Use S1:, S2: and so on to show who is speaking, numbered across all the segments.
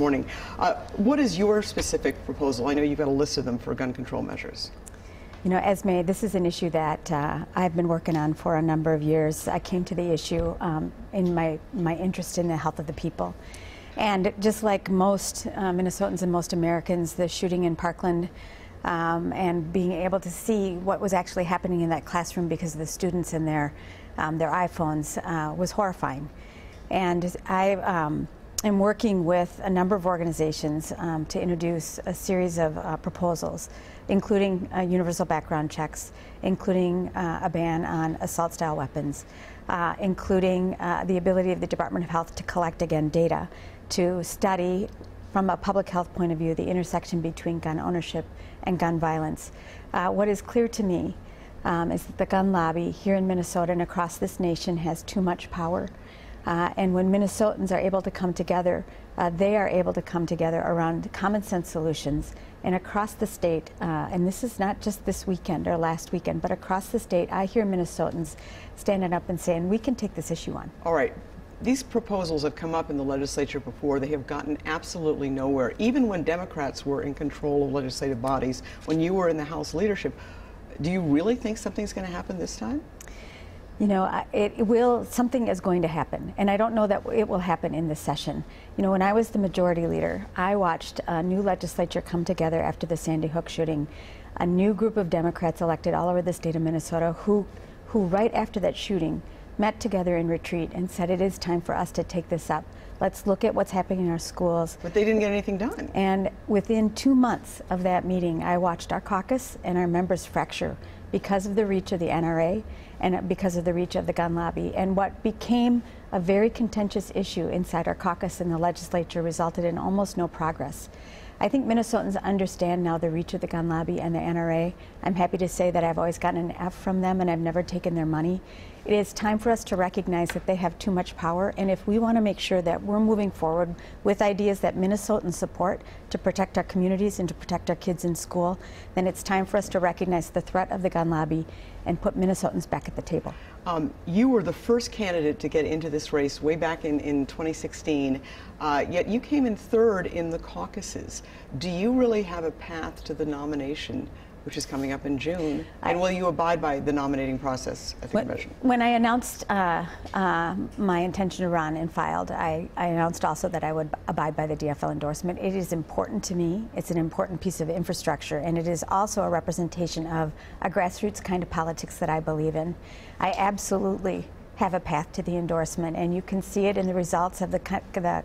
S1: morning. What is your specific proposal? I know you've got a list of them for gun control measures.
S2: You know, Esme, this is an issue that I've been working on for a number of years. I came to the issue in my interest in the health of the people. And just like most Minnesotans and most Americans, the shooting in Parkland and being able to see what was actually happening in that classroom because of the students and their iPhones was horrifying. And I am working with a number of organizations to introduce a series of proposals, including universal background checks, including a ban on assault-style weapons, including the ability of the Department of Health to collect, again, data to study from a public health point of view the intersection between gun ownership and gun violence. What is clear to me is that the gun lobby here in Minnesota and across this nation has too much power. And when Minnesotans are able to come together, they are able to come together around common sense solutions. And across the state, and this is not just this weekend or last weekend, but across the state, I hear Minnesotans standing up and saying, we can take this issue on.
S1: All right. These proposals have come up in the legislature before. They have gotten absolutely nowhere. Even when Democrats were in control of legislative bodies, when you were in the House leadership, do you really think something's going to happen this time?
S2: You know, something is going to happen, and I don't know that it will happen in this session. You know, when I was the majority leader, I watched a new legislature come together after the Sandy Hook shooting, a new group of Democrats elected all over the state of Minnesota who right after that shooting met together in retreat and said, it is time for us to take this up. Let's look at what's happening in our schools.
S1: But they didn't get anything done.
S2: And within 2 months of that meeting, I watched our caucus and our members fracture because of the reach of the NRA and because of the reach of the gun lobby. And what became a very contentious issue inside our caucus and the legislature resulted in almost no progress. I think Minnesotans understand now the reach of the gun lobby and the NRA. I'm happy to say that I've always gotten an F from them and I've never taken their money. It is time for us to recognize that they have too much power, and if we want to make sure that we're moving forward with ideas that Minnesotans support to protect our communities and to protect our kids in school, then it's time for us to recognize the threat of the gun lobby and put Minnesotans back at the table.
S1: You were the first candidate to get into this race way back in 2016, yet you came in third in the caucuses. Do you really have a path to the nomination, which is coming up in June? And will you abide by the nominating process at the convention?
S2: When I announced my intention to run and filed, I announced also that I would abide by the DFL endorsement. It is important to me. It's an important piece of infrastructure, and it is also a representation of a grassroots kind of politics that I believe in. I absolutely have a path to the endorsement, and you can see it in the results of the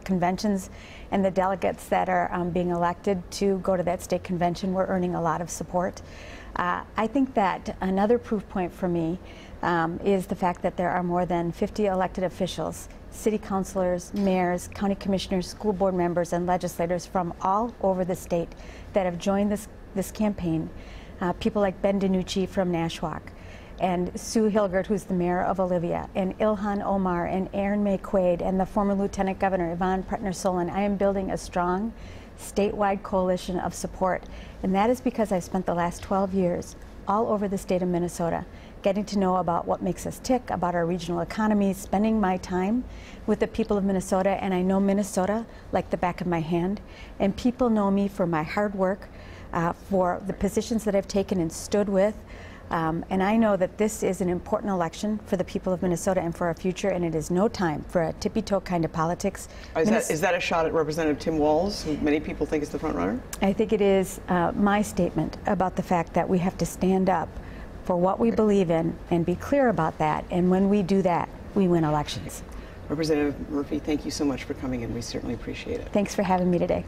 S2: conventions and the delegates that are being elected to go to that state convention. We're earning a lot of support. I think that another proof point for me is the fact that there are more than 50 elected officials, city councilors, mayors, county commissioners, school board members, and legislators from all over the state that have joined this campaign. People like Ben DiNucci from Nashwauk, and Sue Hilgert, who's the mayor of Olivia, and Ilhan Omar, and Erin May Quaid, and the former Lieutenant Governor Yvonne Pretner-Solon. I am building a strong statewide coalition of support, and that is because I spent the last 12 years all over the state of Minnesota getting to know about what makes us tick, about our regional economies, spending my time with the people of Minnesota, and I know Minnesota like the back of my hand, and people know me for my hard work, for the positions that I've taken and stood with. And I know that this is an important election for the people of Minnesota and for our future, and it is no time for a tippy-toe kind of politics.
S1: Is that a shot at Representative Tim Walz, who many people think is the front runner?
S2: I think it is my statement about the fact that we have to stand up for what we believe in and be clear about that, and when we do that, we win elections.
S1: Representative Murphy, thank you so much for coming in. We certainly appreciate it.
S2: Thanks for having me today.